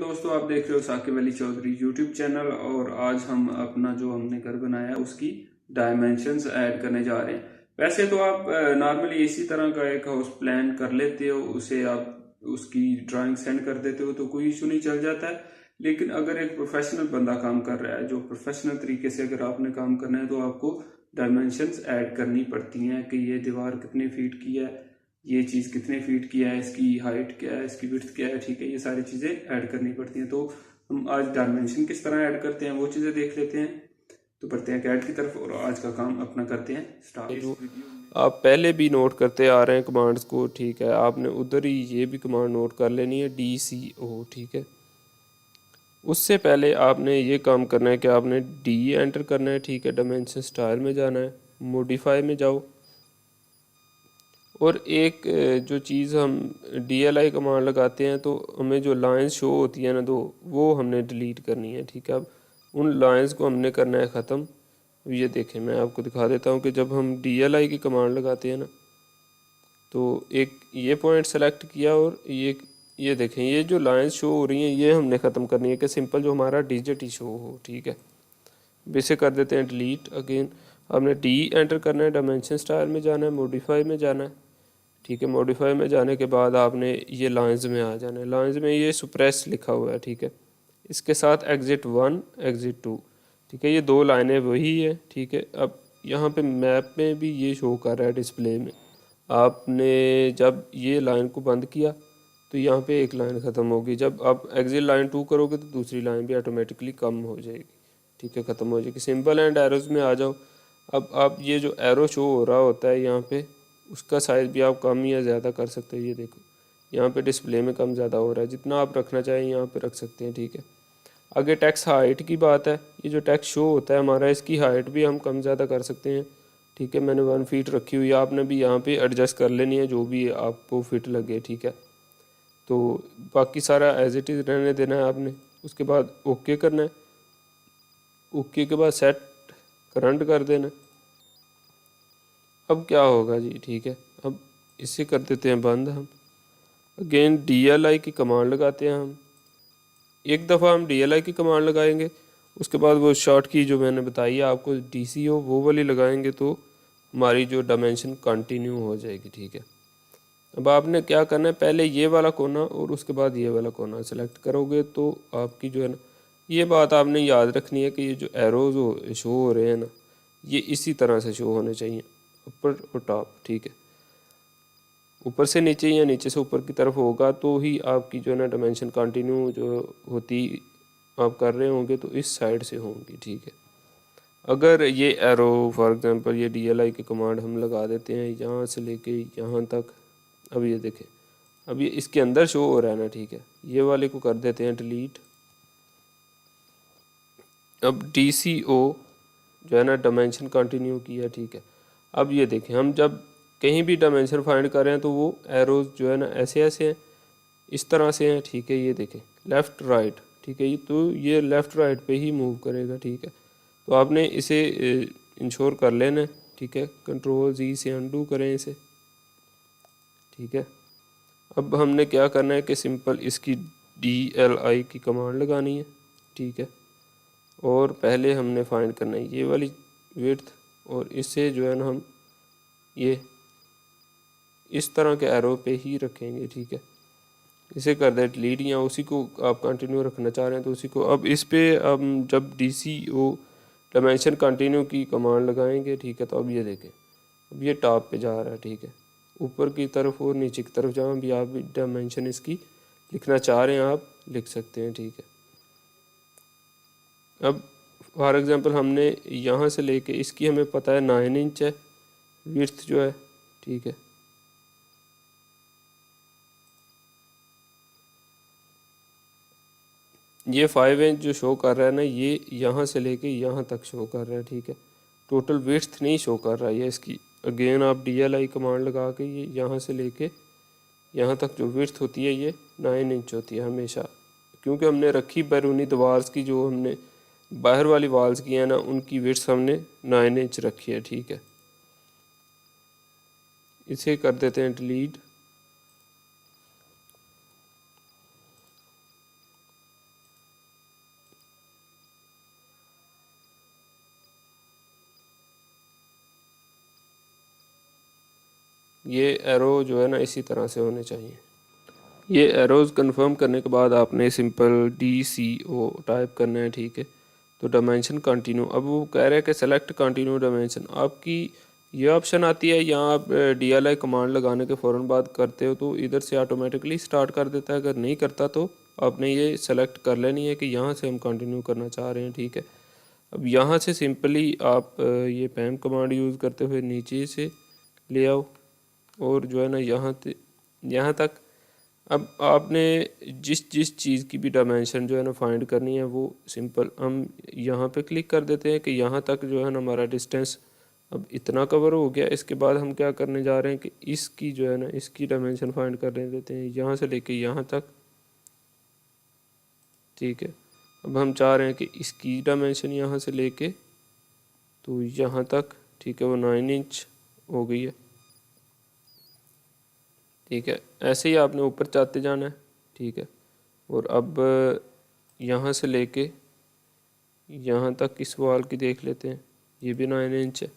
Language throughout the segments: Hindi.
दोस्तों, आप देख रहे हो साकिब अली चौधरी यूट्यूब चैनल। और आज हम अपना जो हमने घर बनाया है उसकी डायमेंशंस ऐड करने जा रहे हैं। वैसे तो आप नॉर्मली इसी तरह का एक हाउस प्लान कर लेते हो, उसे आप उसकी ड्राइंग सेंड कर देते हो तो कोई इशू नहीं, चल जाता है। लेकिन अगर एक प्रोफेशनल बंदा काम कर रहा है, जो प्रोफेशनल तरीके से अगर आपने काम करना है, तो आपको डायमेंशंस ऐड करनी पड़ती हैं कि ये दीवार कितने फीट की है, ये चीज़ कितने फीट की है, इसकी हाइट क्या है, इसकी विड्थ क्या है। ठीक है, ये सारी चीज़ें ऐड करनी पड़ती हैं। तो हम आज डायमेंशन किस तरह ऐड करते हैं वो चीज़ें देख लेते हैं। तो बढ़ते हैं कैड की तरफ और आज का काम अपना करते हैं स्टार्ट। जो आप पहले भी नोट करते आ रहे हैं कमांड्स को, ठीक है, आपने उधर ही ये भी कमांड नोट कर लेनी है, DCO, ठीक है। उससे पहले आपने ये काम करना है कि आपने D एंटर करना है, ठीक है। डायमेंशन स्टाइल में जाना है, मॉडिफाई में जाओ, और एक जो चीज़ हम DLI कमांड लगाते हैं तो हमें जो लाइंस शो होती है ना, तो वो हमने डिलीट करनी है, ठीक है। अब उन लाइंस को हमने करना है ख़त्म। ये देखें, मैं आपको दिखा देता हूँ कि जब हम DLI की कमांड लगाते हैं ना, तो एक ये पॉइंट सेलेक्ट किया और ये देखें, ये जो लाइंस शो हो रही हैं ये हमने ख़त्म करनी है कि सिंपल जो हमारा डिजिट ही शो हो, ठीक है। इसे कर देते हैं डिलीट। अगेन हमने D एंटर करना है, डायमेंशन स्टाइल में जाना है, मॉडिफाई में जाना है, ठीक है। मॉडिफाई में जाने के बाद आपने ये लाइंस में आ जाना है। लाइंस में ये सुप्रेस लिखा हुआ है, ठीक है। इसके साथ एग्ज़िट 1 एग्ज़िट 2, ठीक है। ये दो लाइनें वही है, ठीक है। अब यहाँ पे मैप में भी ये शो कर रहा है डिस्प्ले में। आपने जब ये लाइन को बंद किया तो यहाँ पे एक लाइन ख़त्म होगी। जब आप एग्ज़िट लाइन 2 करोगे तो दूसरी लाइन भी ऑटोमेटिकली कम हो जाएगी, ठीक है, ख़त्म हो जाएगी। सिंपल एंड एरोज़ में आ जाओ। अब आप ये जो एरो शो हो रहा होता है यहाँ पे, उसका साइज़ भी आप कम या ज़्यादा कर सकते हो। ये देखो, यहाँ पे डिस्प्ले में कम ज़्यादा हो रहा है, जितना आप रखना चाहें यहाँ पे रख सकते हैं, ठीक है। आगे टेक्स्ट हाइट की बात है। ये जो टेक्स्ट शो होता है हमारा, इसकी हाइट भी हम कम ज़्यादा कर सकते हैं, ठीक है। मैंने 1 फीट रखी हुई है, आपने भी यहाँ पे एडजस्ट कर लेनी है जो भी आपको फिट लगे, ठीक है। तो बाकी सारा एज इट इज़ रहने देना है आपने। उसके बाद ओके करना है। ओके के बाद सेट करंट कर देना है। अब क्या होगा जी, ठीक है। अब इसे कर देते हैं बंद हम। अगेन DLI की कमांड लगाते हैं हम। एक दफ़ा हम DLI की कमांड लगाएंगे, उसके बाद वो शॉर्ट की जो मैंने बताई है आपको DCO, वो वाली लगाएंगे तो हमारी जो डायमेंशन कंटिन्यू हो जाएगी, ठीक है। अब आपने क्या करना है, पहले ये वाला कोना और उसके बाद ये वाला कोना सेलेक्ट करोगे तो आपकी जो है ना, ये बात आपने याद रखनी है कि ये जो एरोज़ हो शो हो रहे हैं ना, ये इसी तरह से शो होने चाहिए, ऊपर और टॉप, ठीक है। ऊपर से नीचे या नीचे से ऊपर की तरफ होगा तो ही आपकी जो है ना डायमेंशन कंटिन्यू जो होती आप कर रहे होंगे तो इस साइड से होंगी, ठीक है। अगर ये एरो फॉर एग्जांपल ये DLI की कमांड हम लगा देते हैं यहाँ से लेके यहाँ तक। अब ये देखें, अब ये इसके अंदर शो हो रहा है ना, ठीक है। ये वाले को कर देते हैं डिलीट। अब DCO जो है ना डायमेंशन कंटिन्यू किया, ठीक है। अब ये देखें, हम जब कहीं भी डायमेंशन फाइंड कर रहे हैं तो वो एरोज जो है ना ऐसे ऐसे हैं, इस तरह से हैं, ठीक है। ये देखें लेफ़्ट राइट, ठीक है। तो ये लेफ़्ट राइट पे ही मूव करेगा, ठीक है। तो आपने इसे इंश्योर कर लेना है, ठीक है। Ctrl+Z से अनडू करें इसे, ठीक है। अब हमने क्या करना है कि सिंपल इसकी DLI की कमांड लगानी है, ठीक है। और पहले हमने फाइंड करना है ये वाली विड्थ, और इससे जो है ना हम ये इस तरह के एरो पे ही रखेंगे, ठीक है। इसे कर दें डिलीट, या उसी को आप कंटिन्यू रखना चाह रहे हैं तो उसी को। अब इस पे हम जब DCO डायमेंशन कंटिन्यू की कमांड लगाएंगे, ठीक है, तो अब ये देखें, अब ये टॉप पे जा रहा है, ठीक है। ऊपर की तरफ और नीचे की तरफ जहाँ भी आप डायमेंशन इसकी लिखना चाह रहे हैं आप लिख सकते हैं, ठीक है। अब फॉर एग्ज़ाम्पल हमने यहाँ से लेके इसकी हमें पता है 9 इंच है विड्थ जो है, ठीक है। ये 5 इंच जो शो कर रहा है ना, ये यहाँ से लेके यहाँ तक शो कर रहा है, ठीक है। टोटल विड्थ नहीं शो कर रहा है ये इसकी। अगेन आप DLI कमांड लगा के ये यहाँ से लेके यहाँ तक जो विड्थ होती है ये 9 इंच होती है हमेशा, क्योंकि हमने रखी बैरूनी दीवार्स की, जो हमने बाहर वाली वाल्स की है ना, उनकी विड्थ हमने 9 इंच रखी है, ठीक है। इसे कर देते हैं डिलीट। ये एरो जो है ना इसी तरह से होने चाहिए। ये एरोज़ कंफर्म करने के बाद आपने सिंपल DCO टाइप करना है, ठीक है। तो डायमेंशन कंटिन्यू, अब वो कह रहा है कि सेलेक्ट कंटिन्यू डायमेंशन, आपकी ये ऑप्शन आती है, यहाँ आप DLI कमांड लगाने के फ़ौरन बाद करते हो तो इधर से ऑटोमेटिकली स्टार्ट कर देता है। अगर नहीं करता तो आपने ये सेलेक्ट कर लेनी है कि यहाँ से हम कंटिन्यू करना चाह रहे हैं, ठीक है। अब यहाँ से सिंपली आप ये पैम कमांड यूज़ करते हुए नीचे से ले आओ और जो है ना यहाँ तक। अब आपने जिस जिस चीज़ की भी डायमेंशन जो है ना फाइंड करनी है वो सिंपल हम यहाँ पे क्लिक कर देते हैं कि यहाँ तक जो है ना हमारा डिस्टेंस अब इतना कवर हो गया। इसके बाद हम क्या करने जा रहे हैं कि इसकी जो है ना इसकी डायमेंशन फाइंड करने देते हैं यहाँ से लेके यहाँ तक, ठीक है। अब हम चाह रहे हैं कि इसकी डायमेंशन यहाँ से लेके तो यहाँ तक, ठीक है, वो 9 इंच हो गई है, ठीक है। ऐसे ही आपने ऊपर चाहते जाना है, ठीक है। और अब यहाँ से लेके यहाँ तक इस वॉल की देख लेते हैं, ये भी 9 इंच है,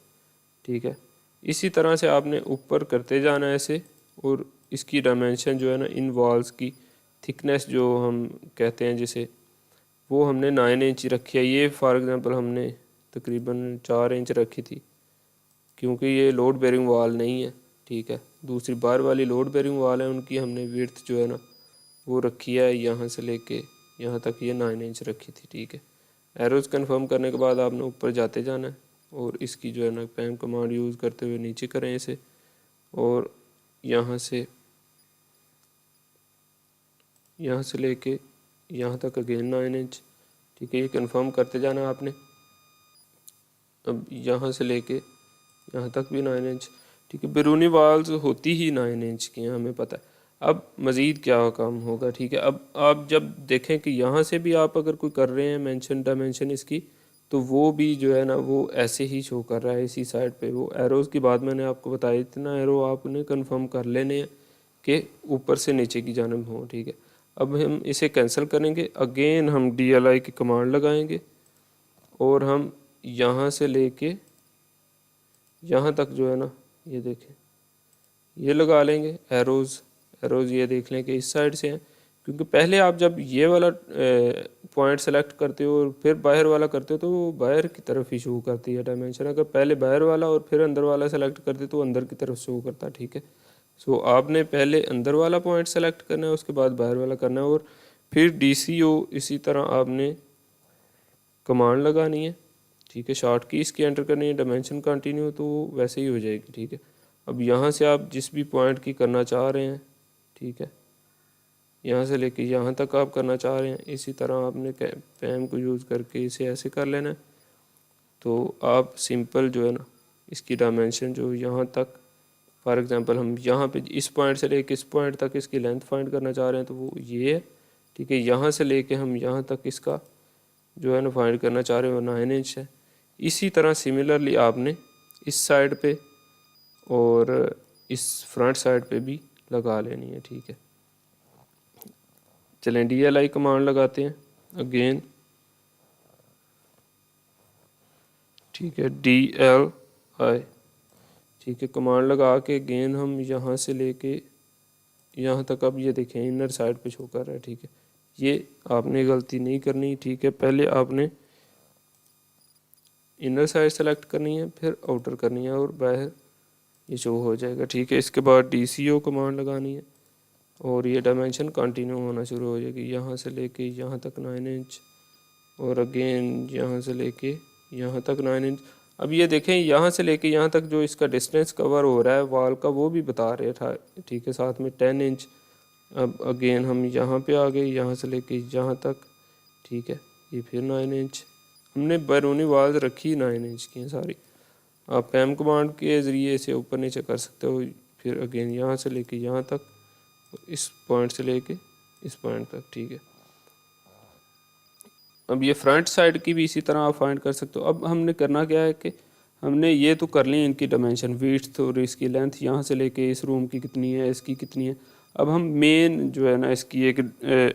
ठीक है। इसी तरह से आपने ऊपर करते जाना है ऐसे, और इसकी डायमेंशन जो है ना इन वॉल्स की थिकनेस जो हम कहते हैं जिसे, वो हमने 9 इंच रखी है। ये फॉर एग्ज़ाम्पल हमने तकरीबन 4 इंच रखी थी क्योंकि ये लोड बेरिंग वॉल नहीं है, ठीक है। दूसरी बार वाली लोड बेरिंग वॉल है, उनकी हमने विड्थ जो है ना वो रखी है यहाँ से लेके यहाँ तक, ये 9 इंच रखी थी, ठीक है। एरोज़ कंफर्म करने के बाद आपने ऊपर जाते जाना है और इसकी जो है ना पैम कमांड यूज़ करते हुए नीचे करें इसे, और यहाँ से लेके यहाँ तक अगेन 9 इंच, ठीक है। ये कंफर्म करते जाना है आपने। अब यहाँ से लेके यहाँ तक भी 9 इंच, ठीक है। बैरूनी वाल्स होती ही 9 इंच की हैं, हमें पता है। अब मज़ीद क्या काम होगा, ठीक है। अब आप जब देखें कि यहाँ से भी आप अगर कोई कर रहे हैं मेंशन डायमेंशन इसकी, तो वो भी जो है ना वो ऐसे ही शो कर रहा है इसी साइड पे। वो एरोज़ की बात मैंने आपको बताई, इतना एरो आपने कंफर्म कर लेने हैं कि ऊपर से नीचे की जानब हो, ठीक है। अब हम इसे कैंसिल करेंगे, अगेन हम DLI की कमांड लगाएंगे और हम यहाँ से लेके यहाँ तक जो है ना ये देखें ये लगा लेंगे एरोज़ ये देख लें कि इस साइड से हैं, क्योंकि पहले आप जब ये वाला पॉइंट सेलेक्ट करते हो और फिर बाहर वाला करते हो तो वो बाहर की तरफ ही शो करती है डायमेंशन। अगर पहले बाहर वाला और फिर अंदर वाला सेलेक्ट करते तो अंदर की तरफ शो करता, ठीक है। सो आपने पहले अंदर वाला पॉइंट सेलेक्ट करना है, उसके बाद बाहर वाला करना है, और फिर DCO इसी तरह आपने कमांड लगानी है, ठीक है। शॉर्ट की इसकी एंटर करनी है, डायमेंशन कंटिन्यू, तो वैसे ही हो जाएगी, ठीक है। अब यहाँ से आप जिस भी पॉइंट की करना चाह रहे हैं, ठीक है, यहाँ से लेके यहाँ तक आप करना चाह रहे हैं, इसी तरह आपने पैम को यूज़ करके इसे ऐसे कर लेना है। तो आप सिंपल जो है ना इसकी डायमेंशन जो यहाँ तक, फॉर एग्ज़ाम्पल हम यहाँ पे इस पॉइंट से लेके इस पॉइंट तक इसकी लेंथ फाइंड करना चाह रहे हैं तो वो ये है, ठीक है। यहाँ से लेके हम यहाँ तक इसका जो है ना फाइंड करना चाह रहे हो 9 इंच है। इसी तरह सिमिलरली आपने इस साइड पे और इस फ्रंट साइड पे भी लगा लेनी है, ठीक है। चलें DLI कमांड लगाते हैं अगेन, ठीक है, DLI, ठीक है। कमांड लगा के अगेन हम यहाँ से लेके यहाँ तक, अब ये देखें इनर साइड पे शो कर रहा है, ठीक है। ये आपने गलती नहीं करनी, ठीक है। पहले आपने इनर साइड सेलेक्ट करनी है, फिर आउटर करनी है, और बाहर ये शो हो जाएगा, ठीक है। इसके बाद DCO कमांड लगानी है और ये डायमेंशन कंटिन्यू होना शुरू हो जाएगी, यहाँ से लेके यहाँ तक 9 इंच, और अगेन यहाँ से लेके यहाँ तक 9 इंच। अब ये देखें यहाँ से लेके यहाँ तक जो इसका डिस्टेंस कवर हो रहा है वॉल का वो भी बता रहे था, ठीक है, साथ में 10 इंच। अब अगेन हम यहाँ पे आ गए, यहाँ से लेके यहाँ तक, ठीक है, ये फिर 9 इंच। हमने बैरूनी वाल्स रखी 9 इंच की हैं सारी। आप पैम कमांड के ज़रिए इसे ऊपर नीचे कर सकते हो। फिर अगेन यहाँ से लेके यहाँ तक, इस पॉइंट से लेके इस पॉइंट तक, ठीक है। अब ये फ्रंट साइड की भी इसी तरह आप फाइंड कर सकते हो। अब हमने करना क्या है कि हमने ये तो कर ली इनकी डायमेंशन, विड्थ और इसकी लेंथ, यहाँ से लेके इस रूम की कितनी है, इसकी कितनी है। अब हम मेन जो है ना इसकी एक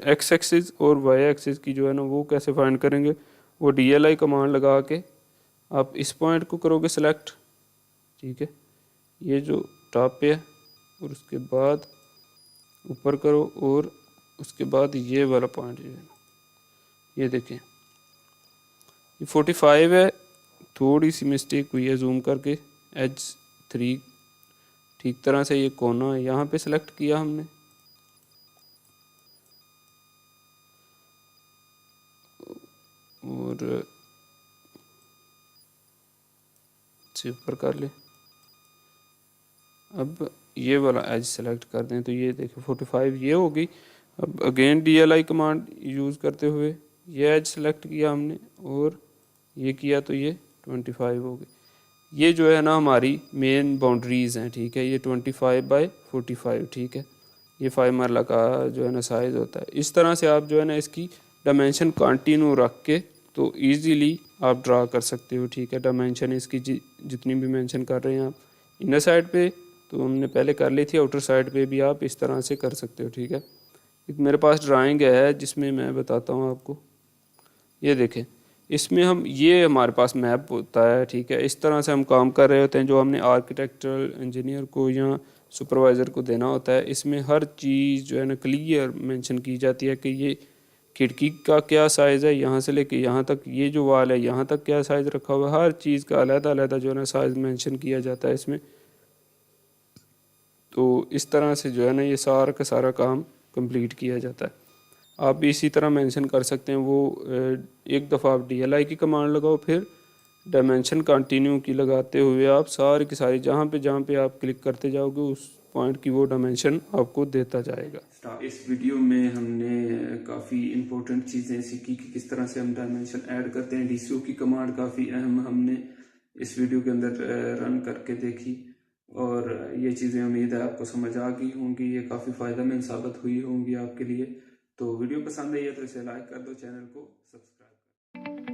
एक्स एक्सिस और वाई एक्सिस की जो है ना वो कैसे फाइंड करेंगे, वो DLI कमांड लगा के आप इस पॉइंट को करोगे सेलेक्ट, ठीक है, ये जो टॉप पे है और उसके बाद ऊपर करो और उसके बाद ये वाला पॉइंट जो है ये देखें ये 45 है, थोड़ी सी मिस्टेक हुई है जूम करके, एज 3 ठीक तरह से ये कोना यहाँ पे सेलेक्ट किया हमने और से ऊपर कर ले। अब ये वाला एज सेलेक्ट कर दें तो ये देखो 45 ये हो गई। अब अगेन DLI कमांड यूज़ करते हुए ये एज सेलेक्ट किया हमने और ये किया तो ये 25 हो गई। ये जो है ना हमारी मेन बाउंड्रीज़ हैं, ठीक है, ये 25/45, ठीक है, ये 5 मरला का जो है ना साइज़ होता है। इस तरह से आप जो है ना इसकी डायमेंशन कंटिन्यू रख के तो इजीली आप ड्रा कर सकते हो, ठीक है। डायमेंशन इसकी जितनी भी मेंशन कर रहे हैं आप इनर साइड पे तो हमने पहले कर ली थी, आउटर साइड पे भी आप इस तरह से कर सकते हो, ठीक है। एक मेरे पास ड्राइंग है जिसमें मैं बताता हूँ आपको, ये देखें, इसमें हम ये हमारे पास मैप होता है, ठीक है। इस तरह से हम काम कर रहे होते हैं जो हमने आर्किटेक्चरल इंजीनियर को या सुपरवाइज़र को देना होता है। इसमें हर चीज़ जो है ना क्लियर मेंशन की जाती है कि ये खिड़की का क्या साइज़ है, यहाँ से लेके यहाँ तक, ये जो वाल है यहाँ तक क्या साइज़ रखा हुआ है, हर चीज़ का अलग-अलग जो है ना साइज़ मेंशन किया जाता है इसमें। तो इस तरह से जो है ना ये सारा का सारा काम कंप्लीट किया जाता है। आप भी इसी तरह मेंशन कर सकते हैं, वो एक दफ़ा आप DLI की कमांड लगाओ, फिर डायमेंशन कंटिन्यू की लगाते हुए आप सारी की सारी जहाँ पे आप क्लिक करते जाओगे उस पॉइंट की वो डायमेंशन आपको देता जाएगा। इस वीडियो में हमने काफ़ी इम्पोर्टेंट चीज़ें सीखी कि किस तरह से हम डायमेंशन ऐड करते हैं। DCO की कमांड काफ़ी अहम हमने इस वीडियो के अंदर रन करके देखी और ये चीज़ें उम्मीद है आपको समझ आ गई होंगी, ये काफ़ी फ़ायदेमंद साबित हुई होंगी आपके लिए। तो वीडियो पसंद आई है तो इसे लाइक कर दो, चैनल को सब्सक्राइब कर दो।